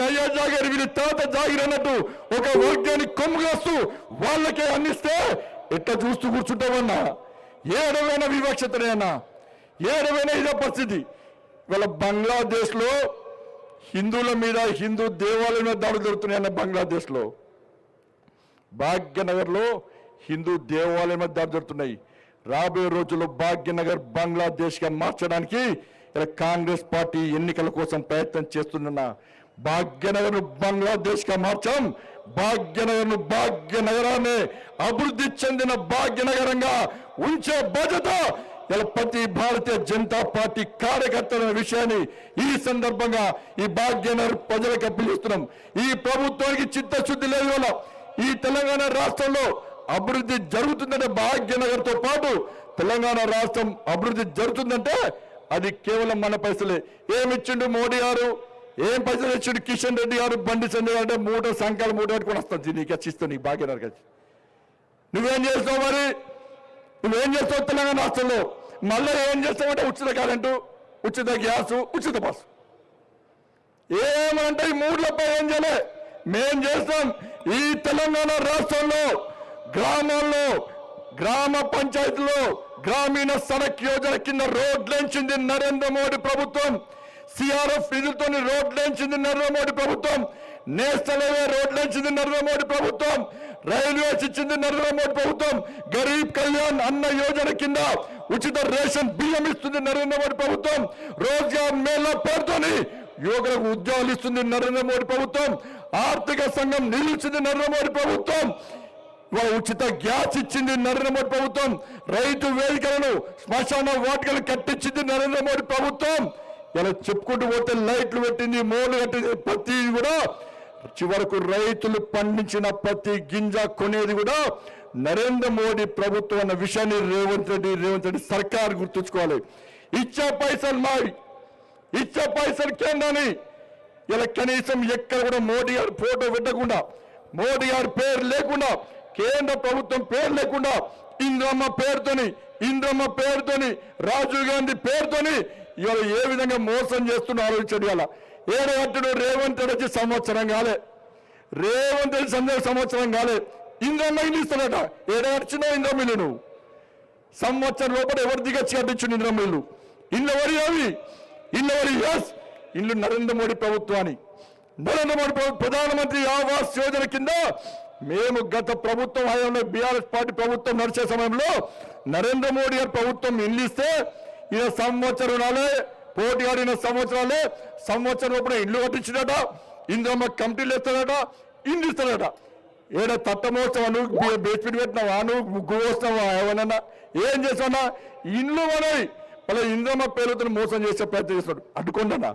నయ్యా జాగిరి వీరి తాత జాగిరి అన్నట్టు ఒక వర్గాన్ని కొమ్ముగాస్తూ వాళ్ళకే అందిస్తే ఎట్లా చూస్తూ కూర్చుంటామన్నా? ఏడవైనా వివక్షతనేనా? ఏడవైనా ఇదే పరిస్థితి. ఇవాళ బంగ్లాదేశ్లో హిందువుల మీద, హిందూ దేవాలయం మీద దాడులు జరుగుతున్నాయన్న బంగ్లాదేశ్లో, భాగ్యనగర్లో హిందూ దేవాలయం మీద దాడులు జరుగుతున్నాయి. రాబోయే రోజుల్లో భాగ్యనగర్ బంగ్లాదేశ్గా మార్చడానికి ఇలా కాంగ్రెస్ పార్టీ ఎన్నికల కోసం ప్రయత్నం చేస్తున్న భాగ్యనగర్ బంగ్లాదేశ్గా మార్చాం. భాగ్యనగరాన్ని అభివృద్ధి చెందిన భాగ్యనగరంగా ఉంచే బాధ్యత ఇలా ప్రతి భారతీయ జనతా పార్టీ కార్యకర్తల విషయాన్ని ఈ సందర్భంగా ఈ భాగ్యనగర్ ప్రజలకు అప్పీల్ చేస్తున్నాం. ఈ ప్రభుత్వానికి చిత్తశుద్ధి లేదు వల్ల ఈ తెలంగాణ రాష్ట్రంలో అభివృద్ధి జరుగుతుందంటే, భాగ్యనగర్తో పాటు తెలంగాణ రాష్ట్రం అభివృద్ధి జరుగుతుందంటే అది కేవలం మన పైసలే. ఏమిచ్చిండు మోడీ గారు? ఏం పైసలు ఇచ్చిండు కిషన్ రెడ్డి గారు? బండి సంజయ్ అంటే మూట సంఖ్యలు మూట పెట్టుకొని వస్తుంది నీకు వచ్చిస్తావు, నీకు భాగ్యనగర్ వచ్చి నువ్వేం చేస్తావు? మరి నువ్వేం చేస్తావు తెలంగాణ రాష్ట్రంలో? మళ్ళీ ఏం చేస్తావంటే ఉచిత కరెంటు, ఉచిత గ్యాసు, ఉచిత బస్సు. ఏమంటే ఈ మూడులపై ఏం చేయలే. మేం చేస్తాం. ఈ తెలంగాణ రాష్ట్రంలో గ్రామాల్లో, గ్రామ పంచాయతీలో గ్రామీణ సడక్ యోజన కింద రోడ్లేంచింది నరేంద్ర మోడీ ప్రభుత్వం. సిఆర్ఎఫ్ నిధులతో రోడ్లేంచింది నరేంద్ర మోడీ ప్రభుత్వం. నేషనల్ హైవే రోడ్లేంచింది నరేంద్ర మోడీ ప్రభుత్వం. రైల్వేస్ ఇచ్చింది నరేంద్ర మోడీ ప్రభుత్వం. గరీబ్ కళ్యాణ్ అన్న యోజన కింద ఉచిత రేషన్ బియ్యం ఇస్తుంది నరేంద్ర మోడీ ప్రభుత్వం. రోజ్గార్ మేళా పేరుతోని యువకులకు ఉద్యోగాలు ఇస్తుంది నరేంద్ర మోడీ ప్రభుత్వం. ఆర్థిక సంఘం నిలిచింది నరేంద్ర మోడీ ప్రభుత్వం. ఉచిత గ్యాస్ ఇచ్చింది నరేంద్ర మోడీ ప్రభుత్వం. రైతు వేదికలను, శ్మశాన వాటికలు కట్టించింది నరేంద్ర మోడీ ప్రభుత్వం. ఇలా చెప్పుకుంటూ పోతే లైట్లు పెట్టింది, మోలు కట్టింది. ప్రతి కూడా చివరకు రైతులు పండించిన ప్రతి గింజ కొనేది కూడా నరేంద్ర మోడీ ప్రభుత్వం అన్న విషయాన్ని రేవంత్ రెడ్డి సర్కార్ గుర్తుంచుకోవాలి. ఇచ్చే పైసలు మావి, ఇచ్చే పైసలు కేంద్రాన్ని. ఇలా కనీసం ఎక్కడ కూడా మోడీ గారి ఫోటో పెట్టకుండా, మోడీ గారి పేరు లేకుండా, కేంద్ర ప్రభుత్వం పేరు లేకుండా ఇంద్రమ్మ పేరుతోని రాజీవ్ గాంధీ పేరుతోని ఇవాళ ఏ విధంగా మోసం చేస్తున్నా ఆలోచించండి. ఇలా ఏడగట్టుడు రేవంత్ రెడ్డి సంవత్సరం కాలే, సంవత్సరం కాలే ఇంద్రమ్మ ఇల్లు ఇస్తాడట. ఏడగచ్చినా ఇంద్రమ్మ ఇల్లు నువ్వు సంవత్సరం లోపల ఎవరి దిగచ్చి కట్టించు ఇంద్రమ్మ ఇల్లు? ఇల్లు ఎవరి అవి? ఇల్లు నరేంద్ర మోడీ ప్రభుత్వాన్ని. నరేంద్ర మోడీ ప్రధానమంత్రి ఆవాస్ యోజన కింద మేము గత ప్రభుత్వం హయాంలో బీఆర్ఎస్ పార్టీ ప్రభుత్వం నడిచే సమయంలో నరేంద్ర మోడీ గారి ప్రభుత్వం ఇల్లు ఇస్తే ఈయన సంవత్సరం రాలే, పోటీ ఆడిన సంవత్సరాలే, సంవత్సరం లోపల ఇల్లు కట్టించినట. ఇంద్రమ్మ కమిటీలు ఇస్తాడట, ఇల్లు ఇస్తాడట. ఏదో తట్టమోస్తావా నువ్వు? బేస్మెంట్ పెట్టినావా నువ్వు? ముగ్గు వస్తావా? ఏమన్నా ఏం చేస్తావన్నా? ఇల్లు మనవి మళ్ళీ ఇంద్రమ్మ పేరుతో మోసం చేసే ప్రయత్నం చేస్తాడు. అడ్డుకోండన్నా.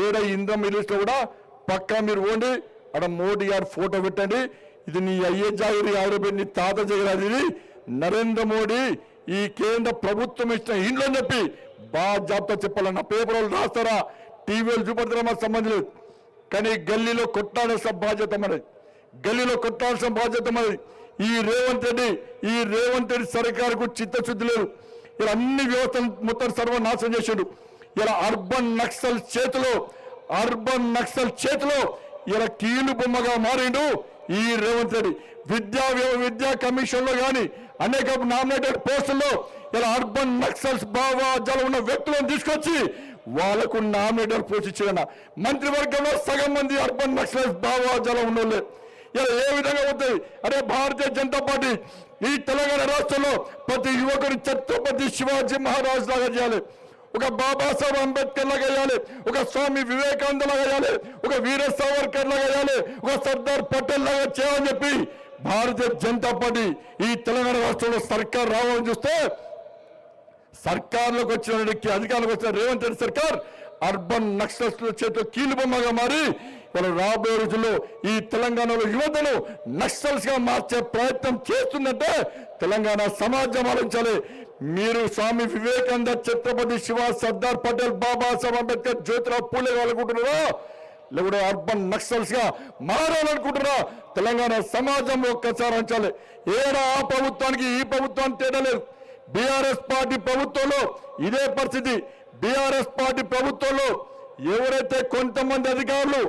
ఏడ ఇంద్రమ్మ ఇల్లు ఇస్తే కూడా పక్కా మీరు పోండి, అక్కడ మోడీ గారు ఫోటో పెట్టండి. ఇది నీ అయ్యే జాగిరి, ఎవరు నీ తాత జాగిరి, ఇది నరేంద్ర మోడీ ఈ కేంద్ర ప్రభుత్వం ఇచ్చిన ఇండ్లు అని చెప్పి బాగా జాబితా చెప్పాలన్న. పేపర్ వాళ్ళు రాస్తారా, టీవీలు చూపెడతారా మాకు సంబంధం లేదు. కానీ గల్లీలో కొట్టాల్సిన బాధ్యత మనది, ఈ రేవంత్ రెడ్డి సర్కారుకు చిత్తశుద్ధి లేదు. ఇలా అన్ని వ్యవస్థలు మొత్తం సర్వనాశనం చేశాడు. ఇలా అర్బన్ నక్సల్ చేతిలో ఇలా కీలు బొమ్మగా మారిండు ఈ రేవంత్ రెడ్డి. విద్యా కమిషన్ లో కానీ అనేక నామినేటెడ్ పోస్టుల్లో ఇలా అర్బన్ నక్సల్స్ భావజాలం ఉన్న వ్యక్తులను తీసుకొచ్చి వాళ్లకు నామినేటెడ్ పోస్ట్ ఇచ్చిన మంత్రివర్గంలో సగం మంది అర్బన్ నక్సల్స్ భావజాలం ఉన్నోళ్ళే. ఇలా ఏ విధంగా అవుతుంది? అరే భారతీయ జనతా పార్టీ ఈ తెలంగాణ రాష్ట్రంలో ప్రతి యువకుని ఛత్రపతి శివాజీ మహారాజ్ లాగా చేయాలి, ఒక బాబాసాహెబ్ అంబేద్కర్ లాగా వేయాలి, ఒక స్వామి వివేకానంద లాగా వేయాలి, ఒక వీర సావర్కర్ లాగా వేయాలి, ఒక సర్దార్ పటేల్ లాగా చేయాలని చెప్పి భారతీయ జనతా పార్టీ ఈ తెలంగాణ రాష్ట్రంలో సర్కార్ రావాలని చూస్తే, సర్కార్లోకి వచ్చిన అధికారులకు వచ్చిన రేవంత్ రెడ్డి సర్కార్ అర్బన్ నక్సల్స్ చేతిలో కీలుబొమ్మగా మారి వాళ్ళు రాబోయే రోజుల్లో ఈ తెలంగాణలో యువతను నక్సల్స్ గా మార్చే ప్రయత్నం చేస్తుందంటే తెలంగాణ సమాజం ఆలోచించాలి. మీరు స్వామి వివేకానంద, ఛత్రపతి శివాజీ, సర్దార్ పటేల్, బాబాసాహెబ్ అంబేద్కర్, జ్యోతిరావు పూలే అనుకుంటున్నారా, లేకుంటే అర్బన్ నక్సల్స్ గా మారాలనుకుంటున్నారా? తెలంగాణ సమాజం ఒక్కసారి అంచాలి. ఏడా ఆ ప్రభుత్వానికి ఈ ప్రభుత్వానికి తేడా లేదు. బీఆర్ఎస్ పార్టీ ప్రభుత్వంలో ఇదే పరిస్థితి. బీఆర్ఎస్ పార్టీ ప్రభుత్వంలో ఎవరైతే కొంతమంది అధికారులు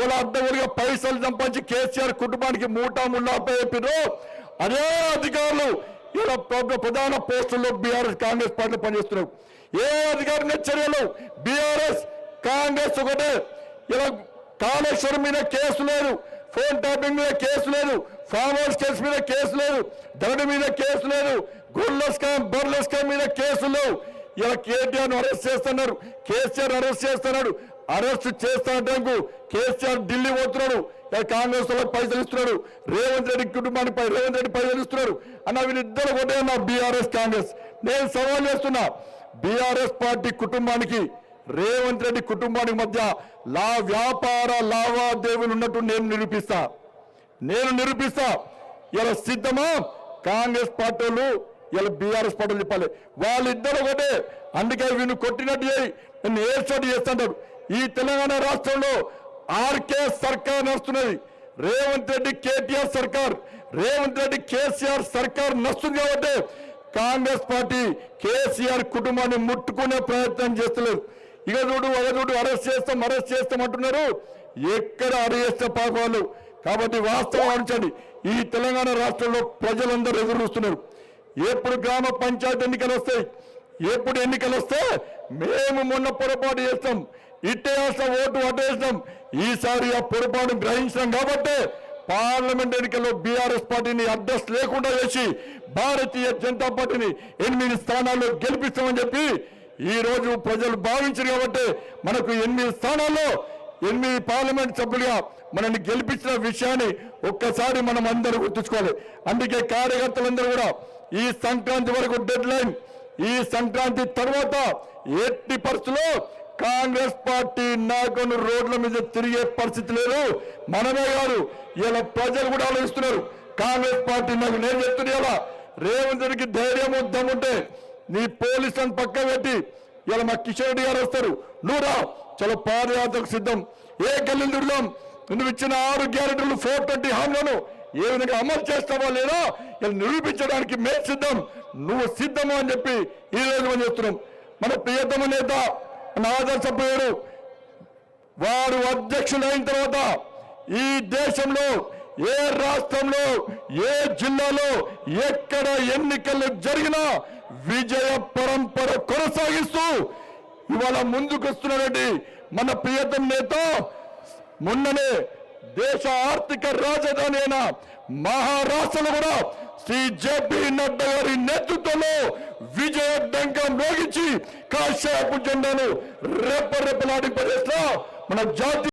ఇలా అడ్డగోలుగా పైసలు సంపాదించి కేసీఆర్ కుటుంబానికి మూటా ముళ్ళా చెప్పారు. అదే అధికారులు ఇలా ప్రధాన పోస్టుల్లో బీఆర్ఎస్ కాంగ్రెస్ పార్టీలో పనిచేస్తున్నారు. ఏ అధికారి మీద చర్యలు? బీఆర్ఎస్ కాంగ్రెస్ ఒకటే. ఇలా కాళేశ్వరం మీద కేసు లేదు, ఫోన్ ట్యాపింగ్ మీద కేసు లేదు, ఫామ్ హౌస్ కేసు మీద కేసు లేదు, దొరడి మీద కేసు లేదు, గొర్రెల స్కామ్ బర్రెల స్కామ్ మీద కేసులు లేవు. ఇలా కేటీఆర్ అరెస్ట్ చేస్తున్నారు, కేసీఆర్ అరెస్ట్ చేస్తున్నాడు. అరెస్ట్ చేస్తాంటూ కేసీఆర్ ఢిల్లీ పోతున్నాడు, కాంగ్రెస్ వాళ్ళకి పైసలు ఇస్తున్నాడు, రేవంత్ రెడ్డి కుటుంబానికి రేవంత్ రెడ్డి పైసలు ఇస్తున్నాడు అన్న. వీళ్ళిద్దరు ఒకటే అన్న బీఆర్ఎస్ కాంగ్రెస్. నేను సవాల్ చేస్తున్నా, బీఆర్ఎస్ పార్టీ కుటుంబానికి రేవంత్ రెడ్డి కుటుంబానికి మధ్య వ్యాపార లావాదేవీలు ఉన్నట్టు నేను నిరూపిస్తా. ఇలా సిద్ధమా? కాంగ్రెస్ పార్టీ వాళ్ళు ఇలా బీఆర్ఎస్ పార్టీలు చెప్పాలి, వాళ్ళిద్దరు ఒకటే. అందుకే వీళ్ళు కొట్టినట్టు చేయి, నేను ఏర్చోటి చేస్తుంటారు. ఈ తెలంగాణ రాష్ట్రంలో ఆర్కే సర్కార్ నడుస్తున్నది, రేవంత్ రెడ్డి కేటీఆర్ సర్కార్, రేవంత్ రెడ్డి కేసీఆర్ సర్కార్ నడుస్తుంది. కాబట్టి కాంగ్రెస్ పార్టీ కేసీఆర్ కుటుంబాన్ని ముట్టుకునే ప్రయత్నం చేస్తలేదు. ఇక చూడు అరెస్ట్ చేస్తాం అంటున్నారు. ఎక్కడ అరెస్ట్ పాపాలు. కాబట్టి వాస్తవం ఆలోచించండి. ఈ తెలంగాణ రాష్ట్రంలో ప్రజలందరూ ఎదురు చూస్తున్నారు. ఎప్పుడు గ్రామ పంచాయతీ ఎన్నికలు వస్తాయి, ఎప్పుడు ఎన్నికలు వస్తే మేము మొన్న పొరపాటు చేస్తాం, ఇట్టేసిన ఓటు అటేస్తాం. ఈసారి ఆ పొరపాటు గ్రహించాం కాబట్టి పార్లమెంట్ ఎన్నికల్లో బీఆర్ఎస్ పార్టీని అడ్రస్ లేకుండా చేసి భారతీయ జనతా పార్టీని 8 స్థానాల్లో గెలిపిస్తామని చెప్పి ఈ రోజు ప్రజలు భావించారు. కాబట్టి మనకు 8 స్థానాల్లో 8 పార్లమెంట్ సభ్యులుగా మనల్ని గెలిపించిన విషయాన్ని ఒక్కసారి మనం అందరూ గుర్తుంచుకోవాలి. అందుకే కార్యకర్తలందరూ కూడా ఈ సంక్రాంతి వరకు డెడ్ లైన్, ఈ సంక్రాంతి తర్వాత ఎట్టి పరిస్థితుల్లో కాంగ్రెస్ పార్టీ నాయకులు రోడ్ల మీద తిరిగే పరిస్థితి లేదు. మనమే కాదు, ఇలా ప్రజలు కూడా ఆలోచిస్తున్నారు. కాంగ్రెస్ పార్టీ నాకు నేను చెప్తున్నా, ఇలా రేవంత్ రెడ్డికి ధైర్యం దమ్ముంటే నీ పోలీసులను పక్క పెట్టి ఇలా మా కిషన్ రెడ్డి గారు వస్తారు, నువ్వు రా, చలో పాదయాత్రకు సిద్ధం. ఏ గల్లీలు తిరుగుదాం, నువ్వు ఇచ్చిన 6 గ్యారెంటీలు 420 హామీలను ఏ విధంగా అమలు చేస్తావా లేదా ఇలా నిరూపించడానికి మేము సిద్ధం, నువ్వు సిద్ధమా అని చెప్పి ఈ రోజు మనం చేస్తున్నాం. మన ప్రియతమ నేత మన ఆదర్శప్రియుడు వారు అధ్యక్షులు అయిన తర్వాత ఈ దేశంలో ఏ రాష్ట్రంలో ఏ జిల్లాలో ఎక్కడ ఎన్నికలు జరిగినా విజయ పరంపర కొనసాగిస్తూ ఇవాళ ముందుకు వస్తున్నటువంటి మన ప్రియతమ నేత మొన్ననే దేశ ఆర్థిక రాజధాని అయిన మహారాష్ట్రలో కూడా శ్రీ జేపీ నడ్డా గారి నేతృత్వంలో విజయ డంకం మోగించి కాషాయపు జెండాను రెప్పరెప్పలాడి ప్రదేశంలో మన జాతి